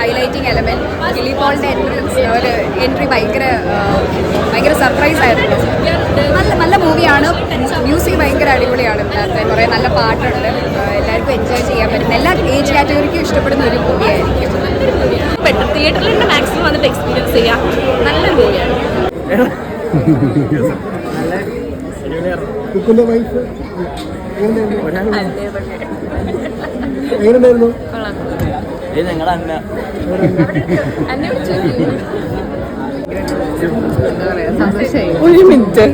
Highlighting element. Gilli പോളിന്റെ entry ഭയങ്കര surprise ആയിരുന്നു. നല്ല മൂവിയാണ്. മ്യൂസിക് ഭയങ്കര അടിപൊളിയാണ്. ഇതിനകത്ത് കുറേ നല്ല പാട്ടുണ്ട്. എല്ലാവർക്കും എൻജോയ് ചെയ്യാൻ പറ്റും. എല്ലാ ഏജ് കാറ്റഗറിക്കും ഇഷ്ടപ്പെടുന്ന ഒരു മൂവിയായിരിക്കും. തിയേറ്ററിൽ തന്നെ മാക്സിമം വന്നിട്ട് എക്സ്പീരിയൻസ് ചെയ്യാം. നല്ലൊരു മൂവിയാണ്. എങ്ങനെയുണ്ടായിരുന്നു? ഒരു മിനിറ്റ്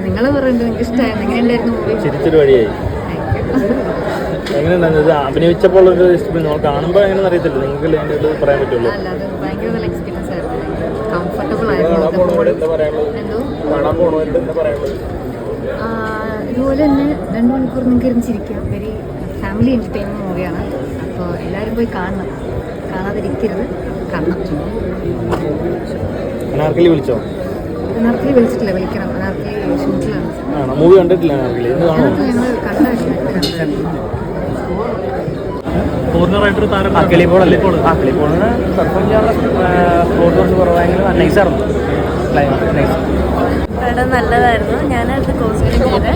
നിങ്ങൾ പറയുന്നത് നിങ്ങൾക്ക് ഇഷ്ടമായിരുന്നു. എങ്ങനെയുണ്ടായിരുന്നു മൂവി? ചിരിച്ചൊരു വഴിയായി. എങ്ങനെയുണ്ടായിരുന്നു? അഭിനയിച്ചപ്പോൾ നമ്മൾ കാണുമ്പോൾ എങ്ങനെയെന്ന് അറിയത്തില്ല. നിങ്ങൾക്ക് അതിൻ്റെ പറയാൻ പറ്റുള്ളൂ. അല്ല, അത് ഭയങ്കര നല്ല എക്സ്പീരിയൻസ് ആയിരുന്നു. കംഫർട്ടബിൾ ആയിരുന്നു. ഇതുപോലെ തന്നെ 2 മണിക്കൂർ നിങ്ങൾക്ക് ഇരുന്നിരിക്കാം. വെരി ഫാമിലി എൻ്റർടൈൻമെൻറ്റ് മൂവിയാണ്. അപ്പോൾ എല്ലാവരും പോയി കാണണം. കാണാതിരിക്കരുത്, കാണണം. അനാർക്കലി വിളിച്ചോ? അനാർക്കലി വിളിച്ചിട്ടില്ല, വിളിക്കണം. അനാർക്കലി ഷൂട്ടിലാണ്. മൂവി കണ്ടിട്ടില്ല. അനാർക്കലി ഞങ്ങൾ കണ്ടായിരുന്നു. പടം നല്ലതായിരുന്നു. ഞാനത് കോസ്റ്റ്യൂം ചെയ്ത്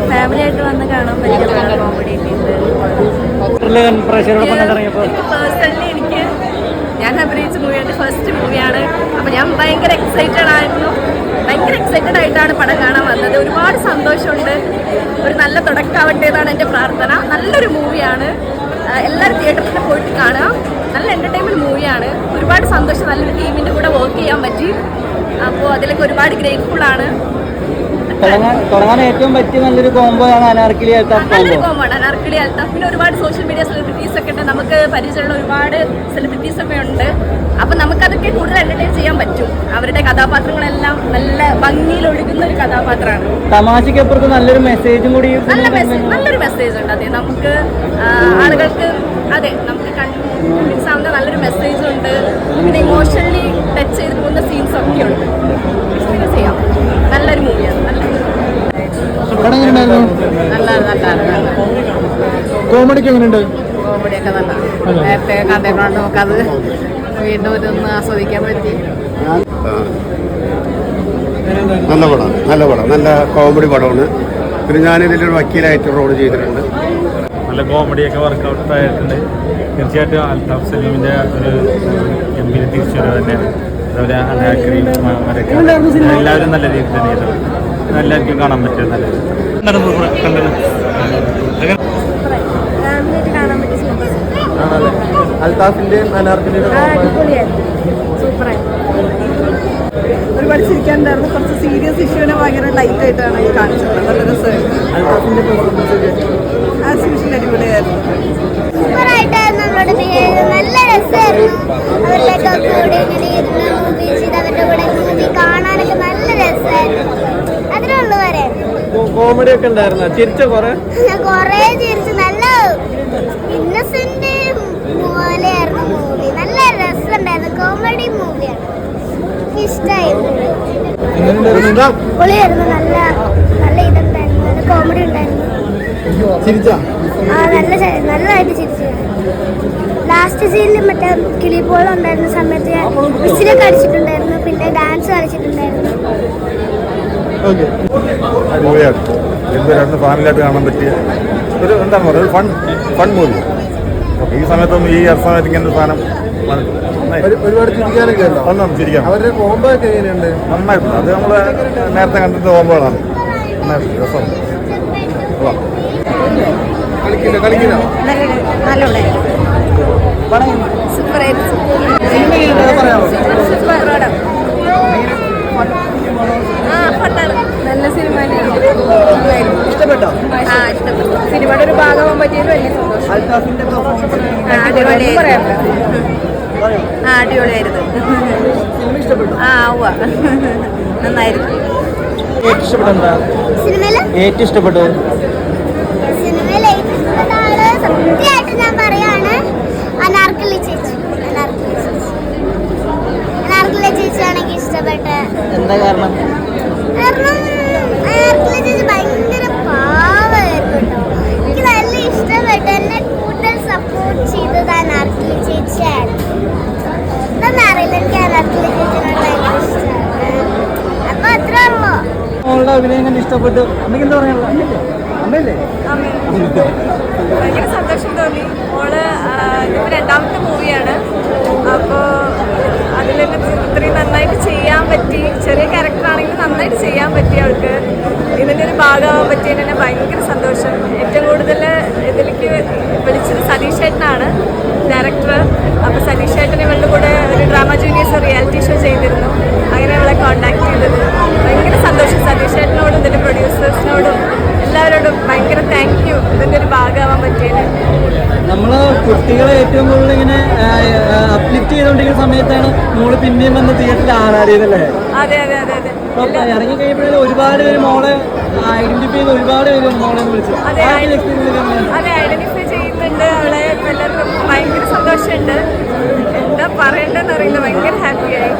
ഫാമിലി ആയിട്ട് വന്ന് കാണാൻ പറ്റിയ കോമഡി. പേഴ്സണലി ഞാൻ അഭിനയിച്ച മൂവിയാണ്, ഫസ്റ്റ് മൂവിയാണ്. അപ്പോൾ ഞാൻ ഭയങ്കര എക്സൈറ്റഡ് ആയിട്ടാണ് പടം കാണാൻ വന്നത്. ഒരുപാട് സന്തോഷമുണ്ട്. ഒരു നല്ല തുടക്കമാവട്ടെ എന്നാണ് എൻ്റെ പ്രാർത്ഥന. നല്ലൊരു മൂവിയാണ്. എല്ലാവരും തിയേറ്ററിൽ പോയിട്ട് കാണുക. നല്ല എൻ്റർടൈൻമെൻറ്റ് മൂവിയാണ്. ഒരുപാട് സന്തോഷം. നല്ലൊരു ടീമിൻ്റെ കൂടെ വർക്ക് ചെയ്യാൻ പറ്റി. അപ്പോൾ അതിലൊക്കെ ഒരുപാട് ഗ്രേറ്റ്ഫുള്ളാണ്. തുടങ്ങാൻ ഏറ്റവും പറ്റിയ നല്ലൊരു കോംബോ ആണ് അനാർക്കലി അൽത്താഫ്. നല്ലൊരു കോംബോ ആണ് അനാർക്കലി അൽത്താഫ്. പിന്നെ ഒരുപാട് സോഷ്യൽ മീഡിയ സെലിബ്രിറ്റീസ് ഒക്കെ ഉണ്ട്. നമുക്ക് പരിചയമുള്ള ഒരുപാട് സെലിബ്രിറ്റീസ് ഒക്കെ ഉണ്ട്. അപ്പം നമുക്കതൊക്കെ കൂടുതൽ എൻ്റർടൈൻ ചെയ്യാൻ പറ്റും. അവരുടെ കഥാപാത്രങ്ങളെല്ലാം നല്ല ഭംഗിയിൽ ഒഴുകുന്ന ഒരു കഥാപാത്രമാണ്. തമാശയ്ക്കപ്പുറത്ത് നല്ലൊരു മെസ്സേജും കൂടി. നല്ലൊരു മെസ്സേജ് ഉണ്ട്. അതെ, നമുക്ക് ആളുകൾക്ക് നമുക്ക് കൺവിൻസ് ആവുന്ന നല്ലൊരു മെസ്സേജ് ഉണ്ട്. പിന്നെ ഇമോഷണലി ടച്ച് ചെയ്ത് പോകുന്ന സീൻസ് ഒക്കെ ഉണ്ട്. എക്സ്പീരിയൻസ് ചെയ്യാം. നല്ലൊരു മൂവിയാണ്. കോമഡിക്ക് എങ്ങനെയുണ്ട്? കോമഡിയൊക്കെ നല്ല നേരത്തെ കണ്ടേക്കൊണ്ട് നമുക്കത് വീണ്ടും ഒന്ന് ആസ്വദിക്കാൻ പറ്റി. നല്ല പടം നല്ല കോമഡി പടമാണ്. പിന്നെ ഞാനിതിലൊരു വക്കീലായിട്ട് റോൾ ചെയ്തിട്ടുണ്ട്. നല്ല കോമഡിയൊക്കെ വർക്കൗട്ട് ആയിട്ടുണ്ട്. തീർച്ചയായിട്ടും അൽത്താഫ് സലീമിൻ്റെ ഒരു ഗംഭീര തിരിച്ചുവരവ് തന്നെയാണ്. അതുപോലെ അനാർക്കലിയും എല്ലാവരും നല്ല രീതിയിൽ തന്നെ ചെയ്തത്. എല്ലാവർക്കും കാണാൻ പറ്റും. അൽത്താഫിന്റെയും അനാർക്കലിയുടെ ഒരുപാട് ചിരിക്കാനുണ്ടായിരുന്നു. കുറച്ച് സീരിയസ് ഇഷ്യൂവിനെ ഭയങ്കര ലൈറ്റ് ആയിട്ടാണ് കാണിച്ചത്. നല്ല രസമായിരുന്നു. ആസ് യൂഷ്വൽ അടിപൊളിയായിരുന്നു. നല്ല രസമായിരുന്നു. അവരിലൊക്കെ കൂടെ ഇങ്ങനെ ഇരുന്ന് മൂവി ചെയ്ത് അവരുടെ കൂടെ മൂവി കാണാനൊക്കെ നല്ല രസമായിരുന്നു. അതിനുള്ളു വരെ കോമഡി ഒക്കെ ഉണ്ടായിരുന്നു. ചിരിച്ച കുറേ ചിരിച്ചു. നല്ല ഇന്നസെന്റ് പോലെയായിരുന്നു മൂവി. നല്ല രസമുണ്ടായിരുന്നു. കോമഡി മൂവിയാണ്. ഇഷ്ടമായിരുന്നു. പൊളിയായിരുന്നു. നല്ല ഇതുണ്ടായിരുന്നു. നല്ല കോമഡി ഉണ്ടായിരുന്നു. നല്ലതായിട്ട് ചിരിച്ചു. ലാസ്റ്റ് സീനിൽ മറ്റേ കിളിപ്പോൾ ഉണ്ടായിരുന്ന സമയത്ത് വിസിലൊക്കെ അടിച്ചിട്ടുണ്ടായിരുന്നു. പിന്നെ ഡാൻസ് കളിച്ചിട്ടുണ്ടായിരുന്നു. രണ്ട് ഫാമിലിയായിട്ട് കാണാൻ പറ്റിയ ഒരു എന്താണ് പറയുക, ഒരു ഫൺ മൂവി. ഈ സമയത്തൊന്നും ഈ സമയത്ത് ഇങ്ങനെ ഒരു സാധനം ഒരുപാട് ചിരിക്കാനൊക്കെ ചിരിക്കാം. അവരുടെ കോംബോ ഒക്കെ എങ്ങനെയുണ്ട്? നന്നായിട്ടുണ്ട്. അത് നമ്മൾ നേരത്തെ കണ്ടിട്ട് കോംബോകളാണ്. നന്നായിട്ടുണ്ട്. രസമുണ്ട്. കളിക്കില്ല നല്ല സിനിമ. ഇഷ്ടപ്പെട്ടോ? ഇഷ്ടപ്പെട്ടു. സിനിമയുടെ ഒരു ഭാഗമാകാൻ പറ്റിയത് വലിയ സന്തോഷം. അടിപൊളിയായിരുന്നു. നന്നായിരുന്നു. ഏറ്റവും ഇഷ്ടപ്പെട്ടു സത്യമായിട്ട് ഞാൻ പറയാണ് അനാർക്കലി ചേച്ചി. അനാർക്കലി ചേച്ചിയാണ് എനിക്ക് ഇഷ്ടപ്പെട്ട. എന്താ കാരണം? അനാർക്കലി ചേച്ചി ഭയങ്കര പാവമായിരുന്നു കേട്ടോ. എനിക്ക് നല്ല ഇഷ്ടം ചെയ്തത് അനാർക്കലി ചേച്ചിയായിരുന്നു. ഇതൊന്നും അറിയില്ല, എനിക്ക് അനാർക്കലി ചേച്ചിനോട് ഭയങ്കര ഇഷ്ടമാണ്. അപ്പൊ അത്രേ ഉള്ളൂ. മോളുടെ അഭിനയം കണ്ട് ഇഷ്ടപ്പെട്ടു. അമ്മയ്ക്ക് എന്താ പറയാനുള്ള? അമ്മയല്ലേ? ഭയങ്കര സന്തോഷം തോന്നി. മോള് ഇതിപ്പോൾ രണ്ടാമത്തെ മൂവിയാണ്. അപ്പോൾ അതിലൊക്കെ ഇത്രയും നന്നായിട്ട് ചെയ്യാൻ പറ്റി. ചെറിയ ക്യാരക്ടറാണെങ്കിലും നന്നായിട്ട് ചെയ്യാൻ പറ്റി അവൾക്ക്. ഇതിൻ്റെ ഒരു ഭാഗമാകാൻ പറ്റിയതിന് തന്നെ ഭയങ്കര സന്തോഷം. ഏറ്റവും കൂടുതൽ ഇതിലേക്ക് വിളിച്ചത് സതീഷ് ചേട്ടനാണ്, ഡയറക്ടർ. അപ്പോൾ സതീഷ് ചേട്ടൻ ഇവളുടെ കൂടെ ഒരു ഡ്രാമ ജൂനിയേഴ്സ് റിയാലിറ്റി ഷോ ചെയ്തിരുന്നു. അങ്ങനെ അവളെ കോൺടാക്ട് ചെയ്തത് ഭയങ്കര സന്തോഷം. സതീഷ് ചേട്ടനോടും ഇതിൻ്റെ പ്രൊഡ്യൂസേഴ്സിനോടും എല്ലാവരോടും ഭയങ്കര താങ്ക് യു ഇതിൻ്റെ ഒരു ഭാഗമാവാൻ പറ്റിയത്. നമ്മള് കുട്ടികളെ ഏറ്റവും കൂടുതൽ ഇങ്ങനെ അപ്ലിഫ്റ്റ് ചെയ്തുകൊണ്ടിരിക്കുന്ന സമയത്താണ് മോള് പിന്നെയും വന്ന് തിയേറ്ററിൽ ആറാടിയതല്ലേ? അതെ അതെ അതെ അതെ. അപ്പൊ ഇറങ്ങി കഴിയുമ്പോഴേ ഒരുപാട് പേര് മോളെ ഐഡന്റിഫൈ ചെയ്ത് ഒരുപാട് പേര് മോളെ വിളിച്ചു. അതെ ഐഡന്റിഫൈ ചെയ്യുന്നുണ്ട് അവളെ. എല്ലാവർക്കും ഭയങ്കര സന്തോഷമുണ്ട്. എന്താ പറയണ്ടെന്ന് അറിയില്ല, ഭയങ്കര ഹാപ്പിയായി.